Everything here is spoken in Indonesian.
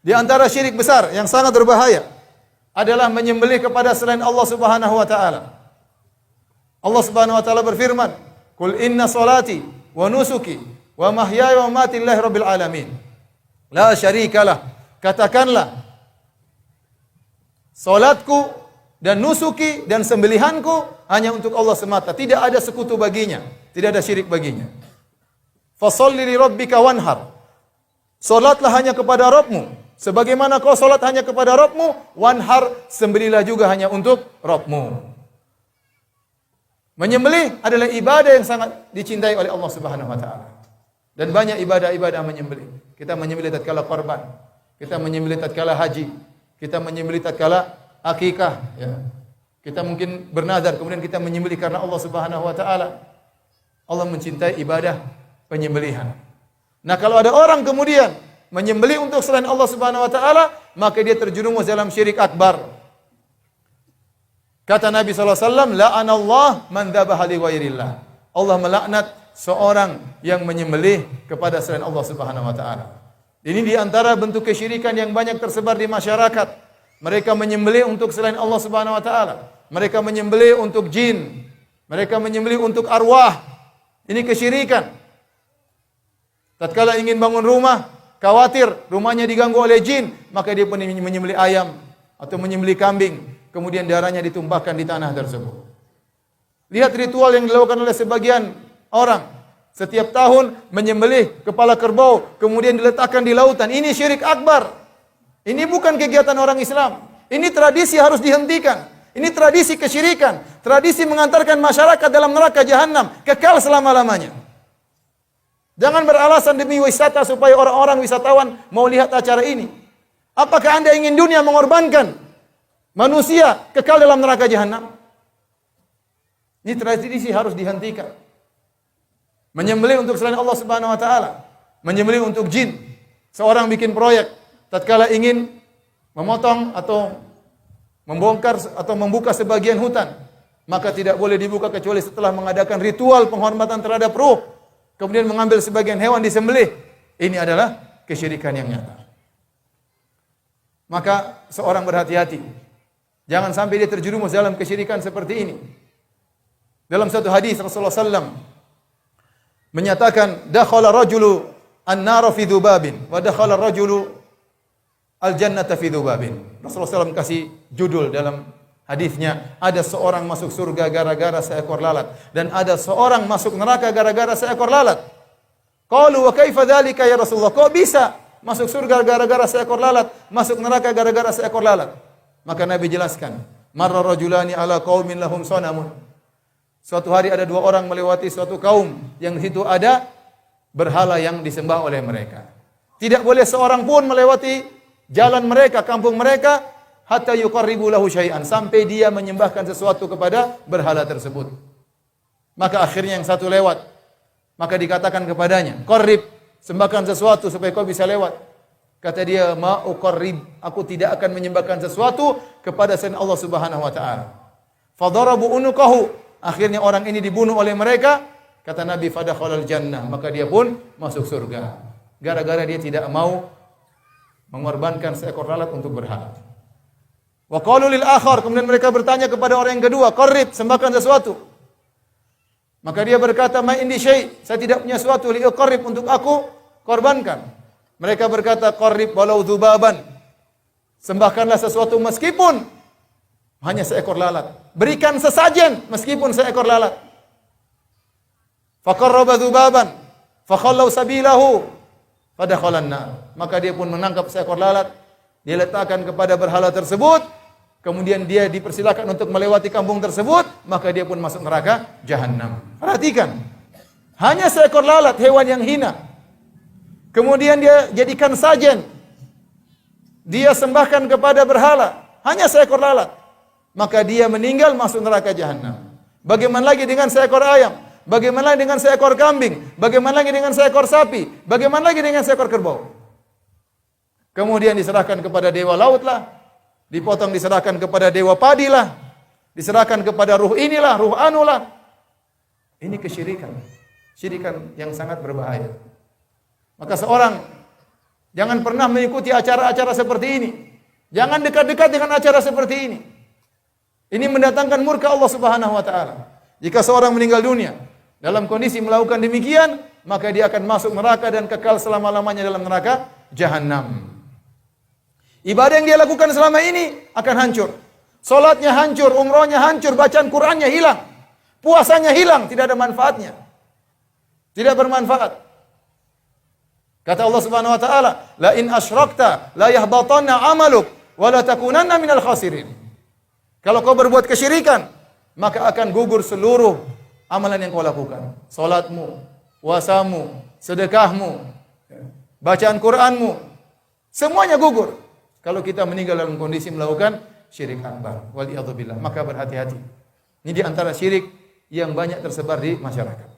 Di antara syirik besar yang sangat berbahaya adalah menyembelih kepada selain Allah Subhanahu wa taala. Allah Subhanahu wa taala berfirman, "Qul inna salati wa nusuki wa mahyaya wa mamati lillahi rabbil alamin. La syarikalah." Katakanlah, salatku dan nusuki dan sembelihanku hanya untuk Allah semata, tidak ada sekutu baginya, tidak ada syirik baginya. Fasholli li rabbika wanhar. Salatlah hanya kepada Rabbmu. Sebagaimana kau salat hanya kepada Rabbmu, wanhar, sembelilah juga hanya untuk Rabbmu. Menyembelih adalah ibadah yang sangat dicintai oleh Allah Subhanahu wa taala. Dan banyak ibadah-ibadah menyembelih. Kita menyembelih tatkala korban, kita menyembelih tatkala haji, kita menyembelih tatkala akikah, ya. Kita mungkin bernazar kemudian kita menyembelih karena Allah Subhanahu wa taala. Allah mencintai ibadah penyembelihan. Nah, kalau ada orang kemudian menyembelih untuk selain Allah Subhanahu wa taala, maka dia terjerumus dalam syirik akbar. Kata Nabi sallallahu alaihi wasallam, la'anallah man dzabaha li ghairillah. Allah melaknat seorang yang menyembelih kepada selain Allah Subhanahu wa taala. Ini di antara bentuk kesyirikan yang banyak tersebar di masyarakat. Mereka menyembelih untuk selain Allah Subhanahu wa taala. Mereka menyembelih untuk jin. Mereka menyembelih untuk arwah. Ini kesyirikan. Tatkala ingin bangun rumah, khawatir rumahnya diganggu oleh jin, maka dia pun menyembelih ayam atau menyembelih kambing, kemudian darahnya ditumpahkan di tanah tersebut. Lihat ritual yang dilakukan oleh sebagian orang. Setiap tahun menyembelih kepala kerbau, kemudian diletakkan di lautan. Ini syirik akbar. Ini bukan kegiatan orang Islam. Ini tradisi harus dihentikan. Ini tradisi kesyirikan. Tradisi mengantarkan masyarakat dalam neraka jahanam, kekal selama-lamanya. Jangan beralasan demi wisata supaya orang-orang wisatawan mau lihat acara ini. Apakah Anda ingin dunia mengorbankan manusia kekal dalam neraka jahanam? Ini tradisi harus dihentikan. Menyembelih untuk selain Allah Subhanahu wa taala, menyembelih untuk jin. Seorang bikin proyek, tatkala ingin memotong atau membongkar atau membuka sebagian hutan, maka tidak boleh dibuka kecuali setelah mengadakan ritual penghormatan terhadap ruh. Kemudian mengambil sebagian hewan disembelih. Ini adalah kesyirikan yang nyata. Maka seorang berhati-hati. Jangan sampai dia terjerumus dalam kesyirikan seperti ini. Dalam satu hadis Rasulullah SAW menyatakan, dakhala rajulu an-nara fi dzubabin wa dakhala rajulu al-jannata fi dzubabin. Rasulullah SAW kasih judul dalam hadisnya, ada seorang masuk surga gara-gara seekor lalat dan ada seorang masuk neraka gara-gara seekor lalat. Qalu wa kaifa dzalika ya Rasulullah? Kok bisa masuk surga gara-gara seekor lalat, masuk neraka gara-gara seekor lalat? Maka Nabi jelaskan, marra rajulani ala qaumin lahum sanamun. Suatu hari ada dua orang melewati suatu kaum yang di situ ada berhala yang disembah oleh mereka. Tidak boleh seorang pun melewati jalan mereka, kampung mereka, hatta yuqarribu lahu syai'an, sampai dia menyembahkan sesuatu kepada berhala tersebut. Maka akhirnya yang satu lewat, maka dikatakan kepadanya, qarrib, sembahkan sesuatu supaya kau bisa lewat. Kata dia, ma uqarrib, aku tidak akan menyembahkan sesuatu kepada selain Allah Subhanahu wa taala. Fadarabu unuqahu, akhirnya orang ini dibunuh oleh mereka. Kata Nabi, fadakhalal jannah, maka dia pun masuk surga. Gara-gara dia tidak mau mengorbankan seekor lalat untuk berhala. Wa qalu lil akhar, kemudian mereka bertanya kepada orang yang kedua, qarrib, sembahkan sesuatu. Maka dia berkata, ma indi syai', saya tidak punya sesuatu li uqarrib untuk aku korbankan. Mereka berkata, qarrib walau dzubaban, sembahkanlah sesuatu meskipun hanya seekor lalat. Berikan sesajen meskipun seekor lalat. Faqarraba dzubaban fakhallau sabilahu fadakhalan nar. Maka dia pun menangkap seekor lalat, dia letakkan kepada berhala tersebut, kemudian dia dipersilakan untuk melewati kampung tersebut, maka dia pun masuk neraka jahanam. Perhatikan, hanya seekor lalat, hewan yang hina, kemudian dia jadikan sajen, dia sembahkan kepada berhala, hanya seekor lalat, maka dia meninggal masuk neraka jahanam. Bagaimana lagi dengan seekor ayam? Bagaimana lagi dengan seekor kambing? Bagaimana lagi dengan seekor sapi? Bagaimana lagi dengan seekor kerbau? Kemudian diserahkan kepada dewa laut lah, dipotong diserahkan kepada dewa padi lah, diserahkan kepada ruh inilah, ruh anulah. Ini kesyirikan, syirikan yang sangat berbahaya. Maka seorang Jangan pernah mengikuti acara-acara seperti ini. Jangan dekat-dekat dengan acara seperti ini. Ini mendatangkan murka Allah Subhanahu wa taala. Jika seorang meninggal dunia dalam kondisi melakukan demikian, maka dia akan masuk neraka dan kekal selama-lamanya dalam neraka jahanam. Ibadah yang dia lakukan selama ini akan hancur. Salatnya hancur, umrahnya hancur, bacaan Qur'annya hilang. Puasanya hilang, tidak ada manfaatnya. Tidak bermanfaat. Kata Allah Subhanahu wa taala, "La in asyrakta la yahbatanna 'amaluk wa la takunanna minal khasirin." Kalau kau berbuat kesyirikan, maka akan gugur seluruh amalan yang kau lakukan. Salatmu, puasamu, sedekahmu, bacaan Qur'anmu, semuanya gugur. Kalau kita meninggal dalam kondisi melakukan syirik akbar, waliyadzubillah, maka berhati-hati. Ini di antara syirik yang banyak tersebar di masyarakat.